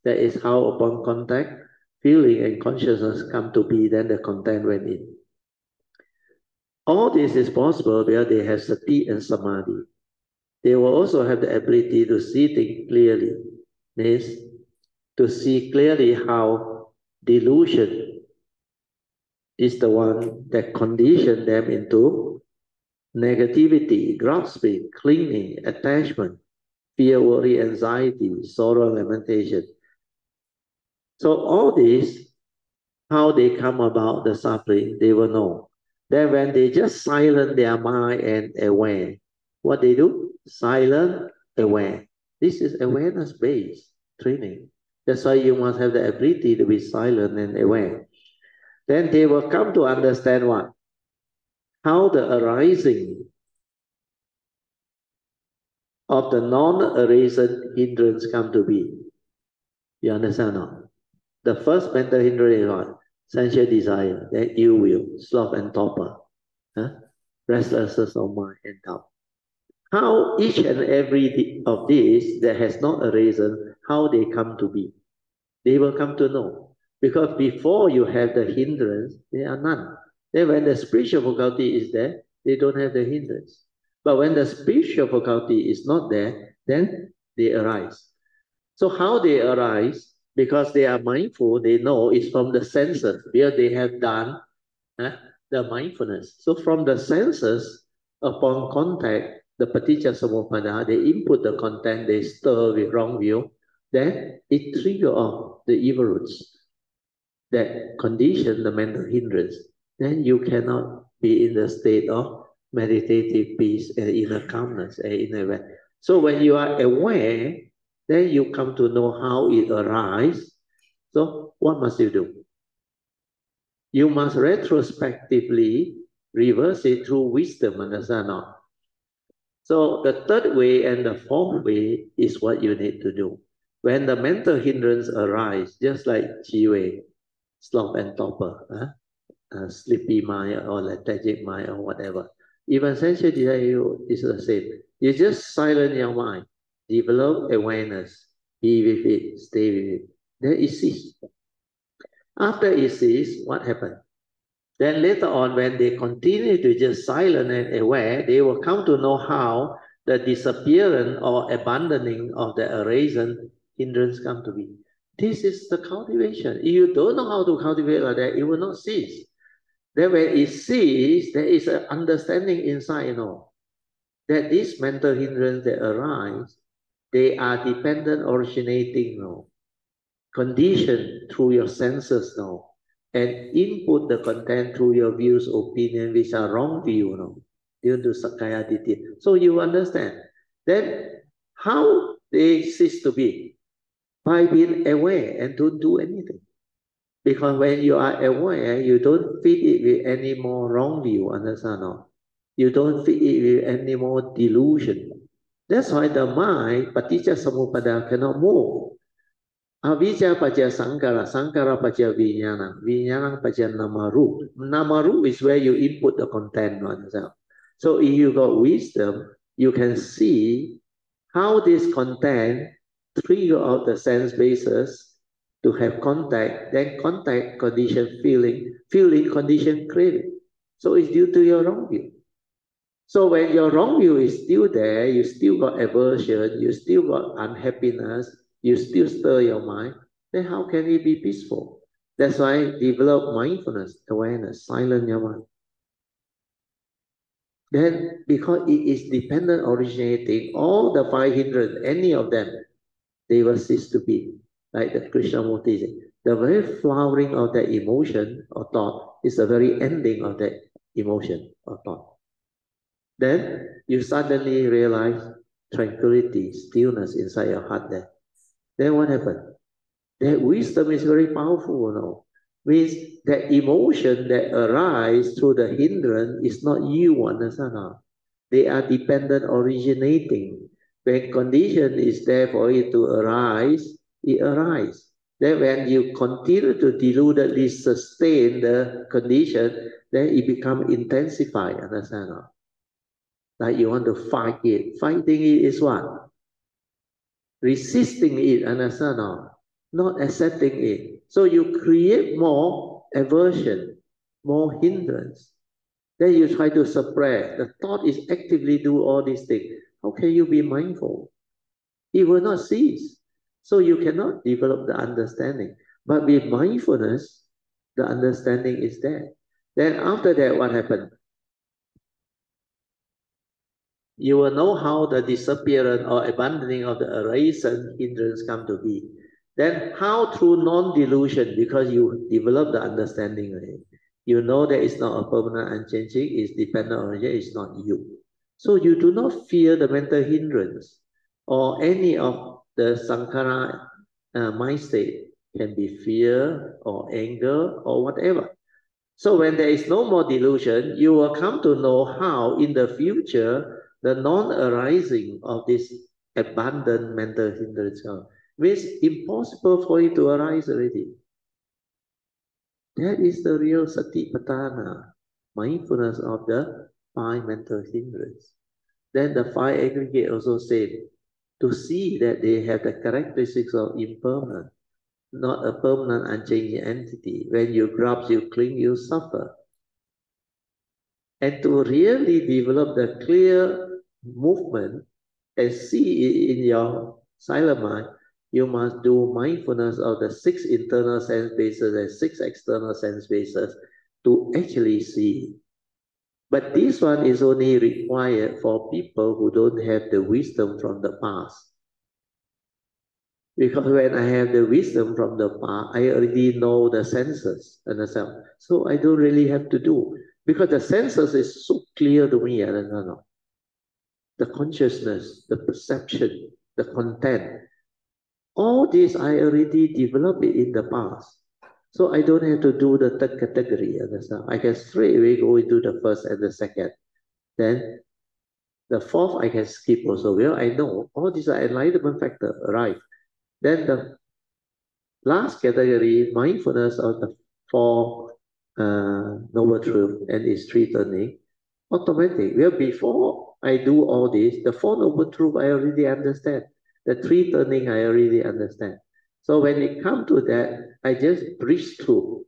That is how upon contact, feeling and consciousness come to be, then the content went in. All this is possible where they have sati and samadhi. They will also have the ability to see things clearly. Means to see clearly how delusion is the one that conditioned them into negativity, grasping, clinging, attachment, fear, worry, anxiety, sorrow, lamentation. So all this, how they come about the suffering, they will know. Then when they just silence their mind and aware, what they do? Silent, aware. This is awareness-based training. That's why you must have the ability to be silent and aware. Then they will come to understand what? How the arising of the non-arisen hindrance come to be. You understand or not? The first mental hindrance is what? Sensual desire, then ill will, sloth and torpor, restlessness of mind and doubt. How each and every of these that has not arisen, how they come to be. They will come to know. Because before you have the hindrance, there are none. Then when the spiritual faculty is there, they don't have the hindrance. But when the spiritual faculty is not there, then they arise. So how they arise? Because they are mindful, they know it's from the senses where they have done the mindfulness. So from the senses, upon contact, the paticca samuppada, they input the content, they stir with wrong view, then it triggers off the evil roots that condition the mental hindrance. Then you cannot be in the state of meditative peace and inner calmness and inner awareness. So when you are aware, then you come to know how it arises. So what must you do? You must retrospectively reverse it through wisdom, understand not? So the third way and the fourth way is what you need to do. When the mental hindrance arise, just like Chi Wei, slump and torpor, sleepy mind or lethargic mind or whatever. Even sensual desire is the same. You just silence your mind, develop awareness, be with it, stay with it. Then it ceases. After it ceases, what happened? Then later on, when they continue to just silent and aware, they will come to know how the disappearance or abandoning of the arisen hindrance come to be. This is the cultivation. If you don't know how to cultivate like that, it will not cease. Then when it sees, there is an understanding inside, that these mental hindrances that arise, they are dependent originating, conditioned through your senses, and input the content through your views, opinion, which are wrong view, due to Sakaya Ditti. So you understand. Then how they cease to be? By being aware and don't do anything. Because when you are aware, you don't feed it with any more wrong view, understand or? You don't feed it with any more delusion. That's why the mind, paticca samuppada, cannot move. Avijja paja sankara, sankara paja vijnana, vijnana paja namaru. Namaru is where you input the content, understand? So if you got wisdom, you can see how this content trigger out the sense bases to have contact, then contact condition feeling, feeling condition craving. So it's due to your wrong view. So when your wrong view is still there, you still got aversion, you still got unhappiness, you still stir your mind, then how can it be peaceful? That's why develop mindfulness, awareness, silence your mind. Then because it is dependent originating, all the five hindrance, any of them, they will cease to be. Like the Krishnamurti said, the very flowering of that emotion or thought is the very ending of that emotion or thought. Then you suddenly realize tranquility, stillness inside your heart there. Then what happened? That wisdom is very powerful, Means that emotion that arise through the hindrance is not you, understand? They are dependent originating. When condition is there for it to arise, it arises. Then when you continue to deludedly sustain the condition, then it becomes intensified, understand? Like you want to fight it. Fighting it is what? Resisting it, understand? Not accepting it. So you create more aversion, more hindrance. Then you try to suppress. The thought is actively do all these things. How can you be mindful? It will not cease. So you cannot develop the understanding. But with mindfulness, the understanding is there. Then after that, what happened? You will know how the disappearance or abandoning of the arisen hindrance come to be. Then how through non-delusion, because you develop the understanding, right? You know that it's not a permanent unchanging, it's dependent origin, it's not you. So you do not fear the mental hindrance or any of the sankhara mind state, can be fear or anger or whatever. So when there is no more delusion, you will come to know how in the future the non-arising of this abundant mental hindrance means impossible for it to arise already. That is the real satipatthana, mindfulness of the five mental hindrance. Then the five aggregate also same, to see that they have the characteristics of impermanent, not a permanent unchanging entity. When you grasp, you cling, you suffer. And to really develop the clear movement and see it in your silent mind, you must do mindfulness of the 6 internal sense bases and 6 external sense bases to actually see. But this one is only required for people who don't have the wisdom from the past. Because when I have the wisdom from the past, I already know the senses and the self. So I don't really have to do. Because the senses is so clear to me. The consciousness, the perception, the content. All this I already developed it in the past. So I don't have to do the third category, understand? I can straight away go into the first and the second. Then the fourth I can skip also. Well, I know all these are enlightenment factor arrive. Then the last category, mindfulness of the four noble truth and its three turning, automatic. Well, before I do all this, the four noble truth I already understand. The three turning I already understand. So when it comes to that, I just breeze through.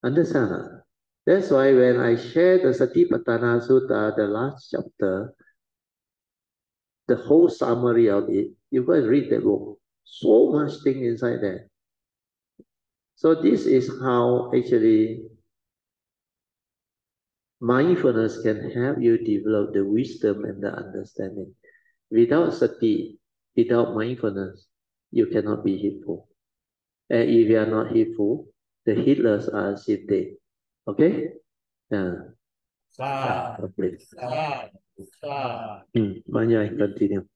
Understand? That's why when I share the Satipatthana Sutta, the last chapter, the whole summary of it, you go and read that book. So much thing inside there. So this is how actually mindfulness can help you develop the wisdom and the understanding. Without sati, without mindfulness, you cannot be heedful. And if you are not heedful, the heedless are still dead. Okay? Yeah. Okay. Manya, continue.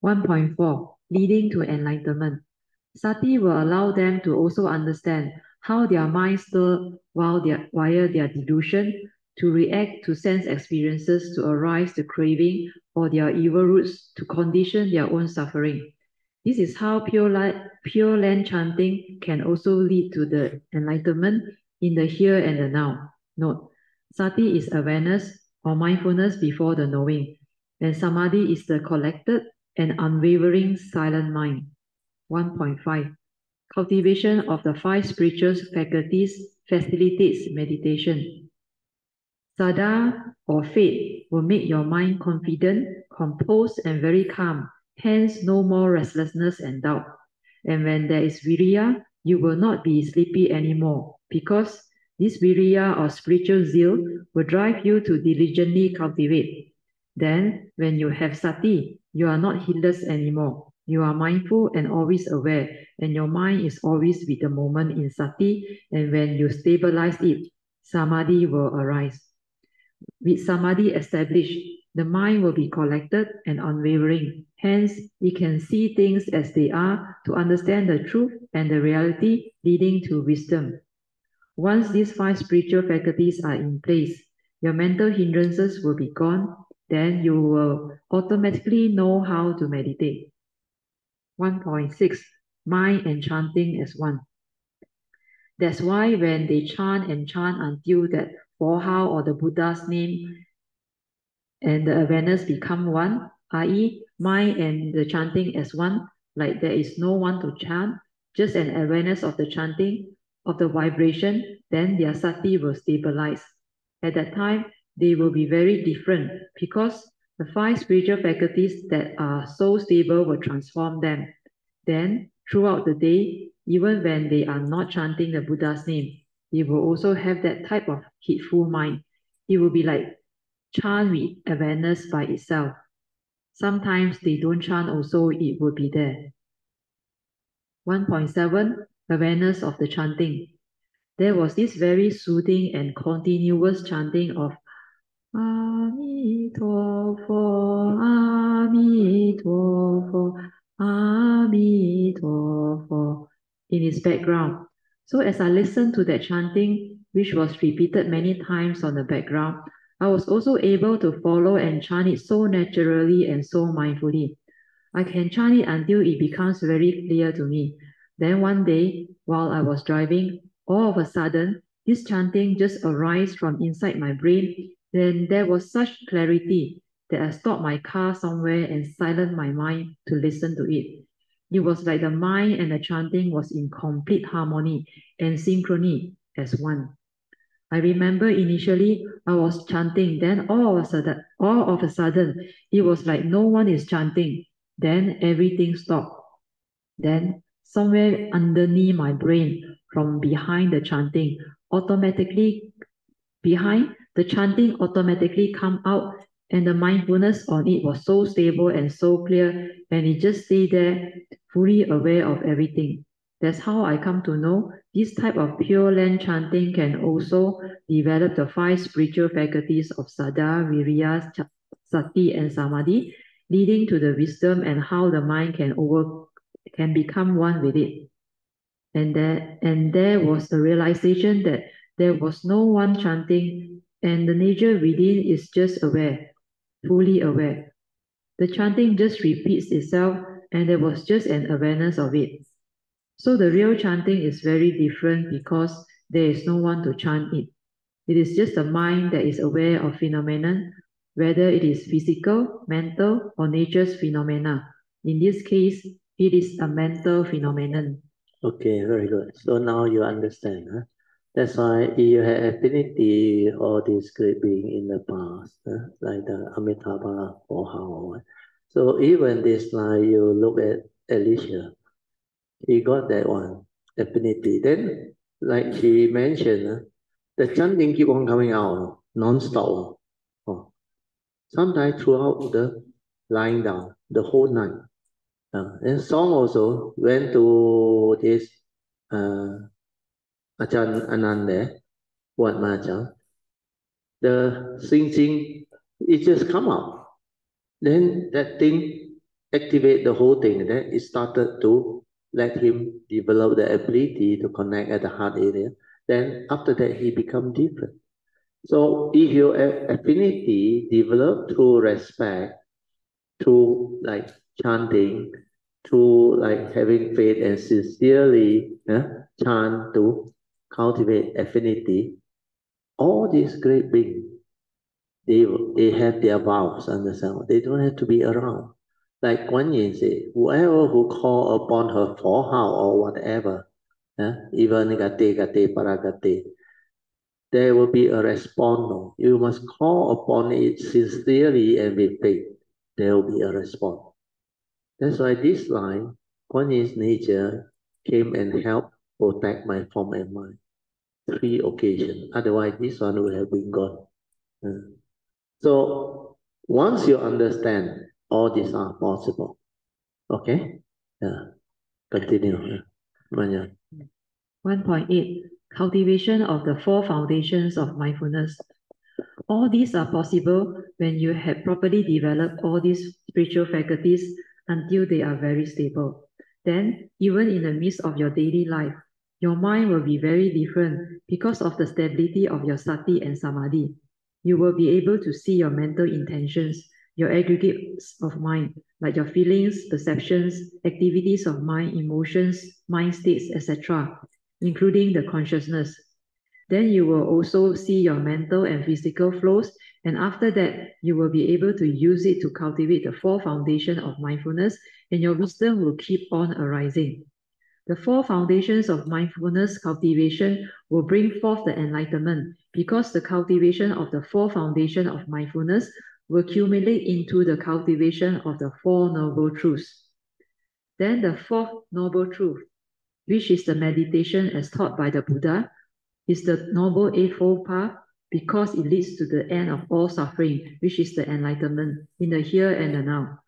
1.4 Leading to enlightenment. Sati will allow them to also understand how their minds stir via their delusion to react to sense experiences to arise the craving or their evil roots to condition their own suffering. This is how pure land chanting can also lead to the enlightenment in the here and the now. Note, Sati is awareness or mindfulness before the knowing, and Samadhi is the collected and unwavering silent mind. 1.5 Cultivation of the five spiritual faculties facilitates meditation. Sada or faith will make your mind confident, composed, and very calm, hence no more restlessness and doubt. And when there is viriya, you will not be sleepy anymore, because this viriya or spiritual zeal will drive you to diligently cultivate. Then, when you have sati, you are not heedless anymore. You are mindful and always aware, and your mind is always with the moment in sati, and when you stabilize it, samadhi will arise. With samadhi established, the mind will be collected and unwavering. Hence, it can see things as they are to understand the truth and the reality, leading to wisdom. Once these five spiritual faculties are in place, your mental hindrances will be gone, then you will automatically know how to meditate. 1.6 Mind and chanting as one. That's why when they chant until that Foha or the Buddha's name and the awareness become one, i.e., mind and the chanting as one, like there is no one to chant, just an awareness of the chanting, of the vibration, then their sati will stabilize. At that time, they will be very different because the five spiritual faculties that are so stable will transform them. Then, throughout the day, even when they are not chanting the Buddha's name, they will also have that type of heedful mind. It will be like chant with awareness by itself. Sometimes they don't chant also, it will be there. 1.7 Awareness of the chanting. There was this very soothing and continuous chanting of Amitofo, Amitofo, Amitofo in its background. So as I listened to that chanting, which was repeated many times on the background, I was also able to follow and chant it so naturally and so mindfully. I can chant it until it becomes very clear to me. Then one day, while I was driving, all of a sudden, this chanting just arose from inside my brain. Then there was such clarity that I stopped my car somewhere and silenced my mind to listen to it. It was like the mind and the chanting was in complete harmony and synchrony as one. I remember initially I was chanting, then all of a sudden, it was like no one is chanting. Then everything stopped. Then somewhere underneath my brain, from behind the chanting, automatically come out, and the mindfulness on it was so stable and so clear, and it just stayed there, fully aware of everything. That's how I come to know this type of pure land chanting can also develop the five spiritual faculties of Sada, Viriya, Sati, and Samadhi, leading to the wisdom and how the mind can become one with it. And there was a realization that there was no one chanting, and the nature within is just aware, fully aware. The chanting just repeats itself, and there was just an awareness of it. So the real chanting is very different because there is no one to chant it. It is just the mind that is aware of phenomenon, whether it is physical, mental, or nature's phenomena. In this case, it is a mental phenomenon. Okay, very good. So now you understand. Huh? That's why you have affinity all these great beings in the past, like the Amitabha or how. So even this line, you look at Elisha, he got that one affinity. Then, like she mentioned, the chanting keep on coming out non-stop. Oh. Sometimes throughout the lying down, the whole night. And song also went to this Ajahn Anand there, Wat Macha. The sing, it just come out. Then that thing activate the whole thing. Then it started to let him develop the ability to connect at the heart area. Then after that, he become different. So if your affinity develop through respect, through like chanting, through like having faith and sincerely chant to cultivate affinity, all these great beings, they have their vows, understand? They don't have to be around. Like Guan Yin said, whoever who call upon her for how or whatever, even gate, gate, paragate, there will be a response. No? You must call upon it sincerely and with faith. There will be a response. That's why this line, Guan Yin's nature came and helped protect my form and mind. 3 occasions. Otherwise, this one would have been gone. So once you understand, all these are possible. Okay? Continue. Manya. 1.8 Cultivation of the 4 foundations of mindfulness. All these are possible when you have properly developed all these spiritual faculties until they are very stable. Then, even in the midst of your daily life, your mind will be very different because of the stability of your sati and samadhi. You will be able to see your mental intentions, your aggregates of mind, like your feelings, perceptions, activities of mind, emotions, mind states, etc., including the consciousness. Then you will also see your mental and physical flows, and after that, you will be able to use it to cultivate the 4 foundations of mindfulness, and your wisdom will keep on arising. The 4 foundations of mindfulness cultivation will bring forth the enlightenment, because the cultivation of the 4 foundations of mindfulness will accumulate into the cultivation of the 4 noble truths. Then the 4th noble truth, which is the meditation as taught by the Buddha, is the Noble Eightfold Path because it leads to the end of all suffering, which is the enlightenment in the here and the now.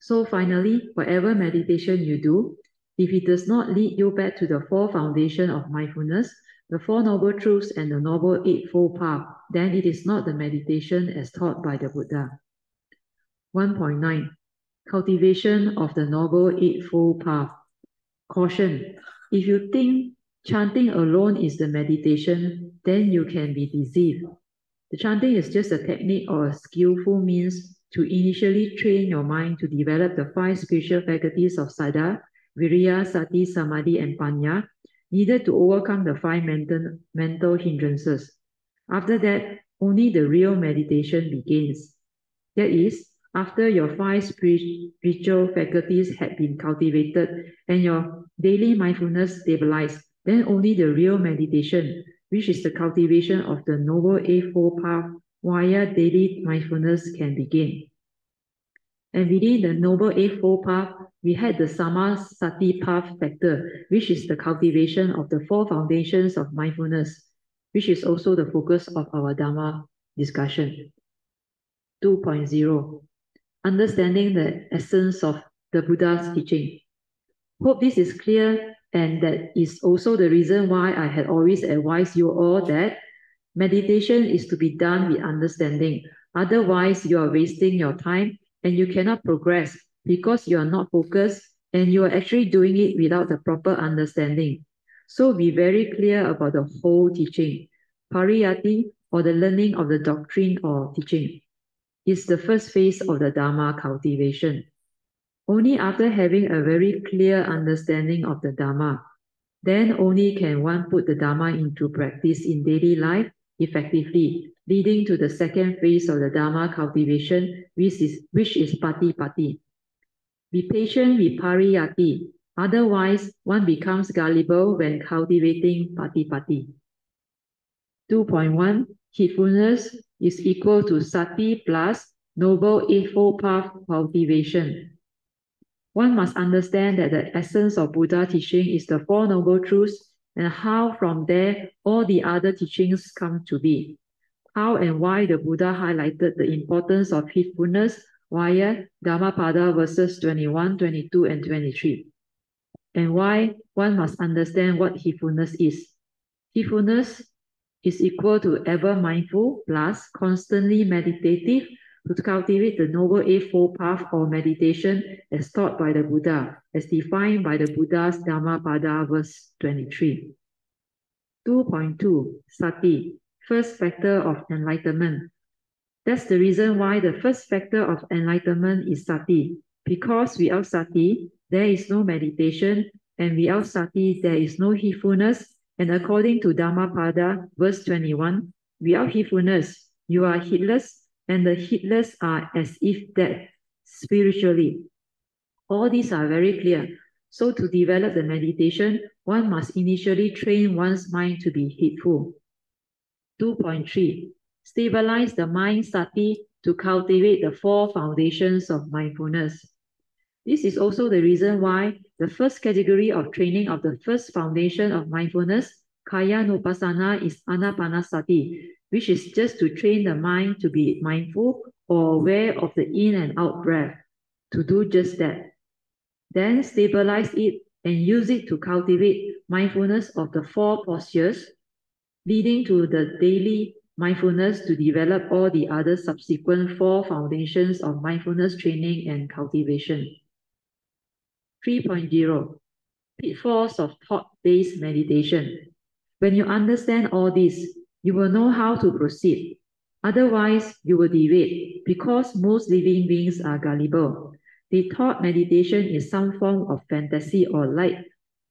So finally, whatever meditation you do, if it does not lead you back to the 4 foundations of mindfulness, the 4 noble truths and the Noble Eightfold Path, then it is not the meditation as taught by the Buddha. 1.9 Cultivation of the Noble Eightfold Path. Caution, if you think chanting alone is the meditation, then you can be deceived. The chanting is just a technique or a skillful means to initially train your mind to develop the 5 spiritual faculties of Saddha, Viriya, Sati, Samadhi, and Panya, needed to overcome the 5 mental hindrances. After that, only the real meditation begins. That is, after your 5 spiritual faculties had been cultivated and your daily mindfulness stabilized, then only the real meditation, which is the cultivation of the Noble Eightfold Path via daily mindfulness, can begin. And within the Noble Eightfold Path, we had the Samasati Path factor, which is the cultivation of the 4 foundations of mindfulness, which is also the focus of our Dhamma discussion. 2.0 Understanding the essence of the Buddha's teaching. Hope this is clear, and that is also the reason why I had always advised you all that meditation is to be done with understanding. Otherwise, you are wasting your time and you cannot progress because you are not focused and you are actually doing it without the proper understanding. So be very clear about the whole teaching. Pariyati, or the learning of the doctrine or teaching, is the first phase of the Dharma cultivation. Only after having a very clear understanding of the Dharma, then only can one put the Dharma into practice in daily life effectively, leading to the second phase of the Dharma cultivation, which is Patipati. Be patient with Pariyati, otherwise one becomes gullible when cultivating Patipati. 2.1 Heedfulness is equal to Sati plus Noble Eightfold Path cultivation. One must understand that the essence of Buddha teaching is the Four Noble Truths, and how from there all the other teachings come to be. How and why the Buddha highlighted the importance of heedfulness via Dhammapada verses 21, 22, and 23. And why one must understand what heedfulness is. Heedfulness is equal to ever mindful plus constantly meditative to cultivate the Noble Eightfold Path or meditation as taught by the Buddha, as defined by the Buddha's Dhammapada verse 23. 2.2 Sati, first factor of enlightenment. That's the reason why the first factor of enlightenment is Sati, because without Sati, there is no meditation, and without Sati, there is no heedfulness. And according to Dhammapada, verse 21, without heedfulness, you are heedless, and the heedless are as if dead spiritually. All these are very clear. So to develop the meditation, one must initially train one's mind to be heedful. 2.3. Stabilize the mind sati to cultivate the four foundations of mindfulness. This is also the reason why the first category of training of the first foundation of mindfulness, kaya nupassana, is anapanasati, which is just to train the mind to be mindful or aware of the in and out breath, to do just that. Then stabilize it and use it to cultivate mindfulness of the four postures, leading to the daily mindfulness to develop all the other subsequent four foundations of mindfulness training and cultivation. 3.0 Pitfalls of thought-based meditation. When you understand all this, you will know how to proceed. Otherwise, you will deviate because most living beings are gullible. They thought meditation is some form of fantasy or light,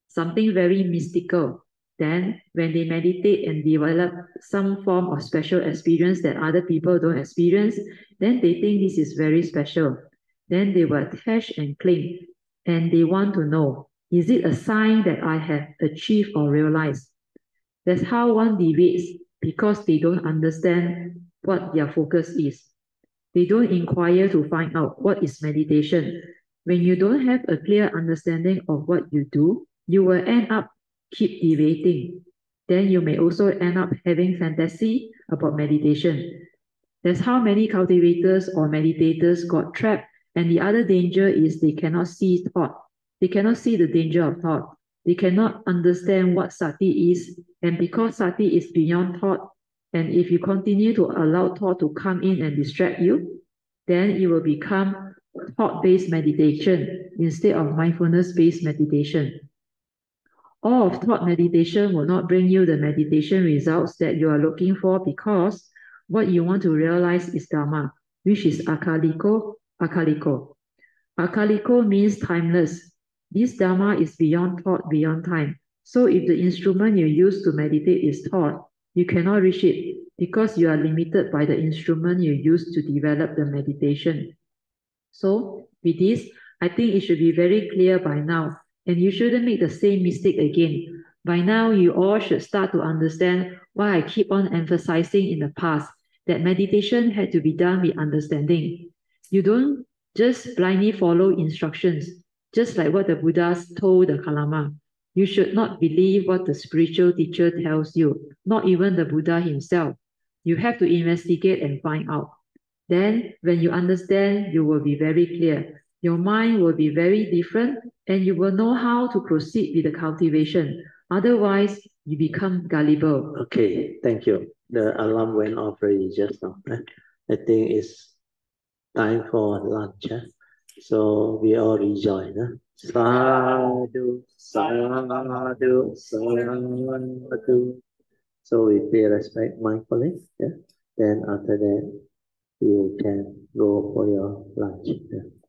something very mystical. Then, when they meditate and develop some form of special experience that other people don't experience, then they think this is very special. Then they will attach and cling, and they want to know, is it a sign that I have achieved or realized? That's how one deviates because they don't understand what their focus is. They don't inquire to find out what is meditation. When you don't have a clear understanding of what you do, you will end up keep deviating. Then you may also end up having fantasy about meditation. That's how many cultivators or meditators got trapped. And the other danger is they cannot see thought. They cannot see the danger of thought. They cannot understand what sati is. And because sati is beyond thought, and if you continue to allow thought to come in and distract you, then it will become thought-based meditation instead of mindfulness-based meditation. All of thought meditation will not bring you the meditation results that you are looking for because what you want to realize is Dharma, which is akaliko. Akaliko means timeless. This Dharma is beyond thought, beyond time. So if the instrument you use to meditate is thought, you cannot reach it because you are limited by the instrument you use to develop the meditation. So with this, I think it should be very clear by now, and you shouldn't make the same mistake again. By now, you all should start to understand why I keep on emphasizing in the past that meditation had to be done with understanding. You don't just blindly follow instructions, just like what the Buddhas told the Kalama. You should not believe what the spiritual teacher tells you, not even the Buddha himself. You have to investigate and find out. Then, when you understand, you will be very clear. Your mind will be very different, and you will know how to proceed with the cultivation. Otherwise, you become gullible. Okay, thank you. The alarm went off already just now. I think it's time for lunch. So we all rejoin. Sadhu, sadhu, sadhu. So we pay respect mindfully. Yeah. Then after that, you can go for your lunch. Yeah.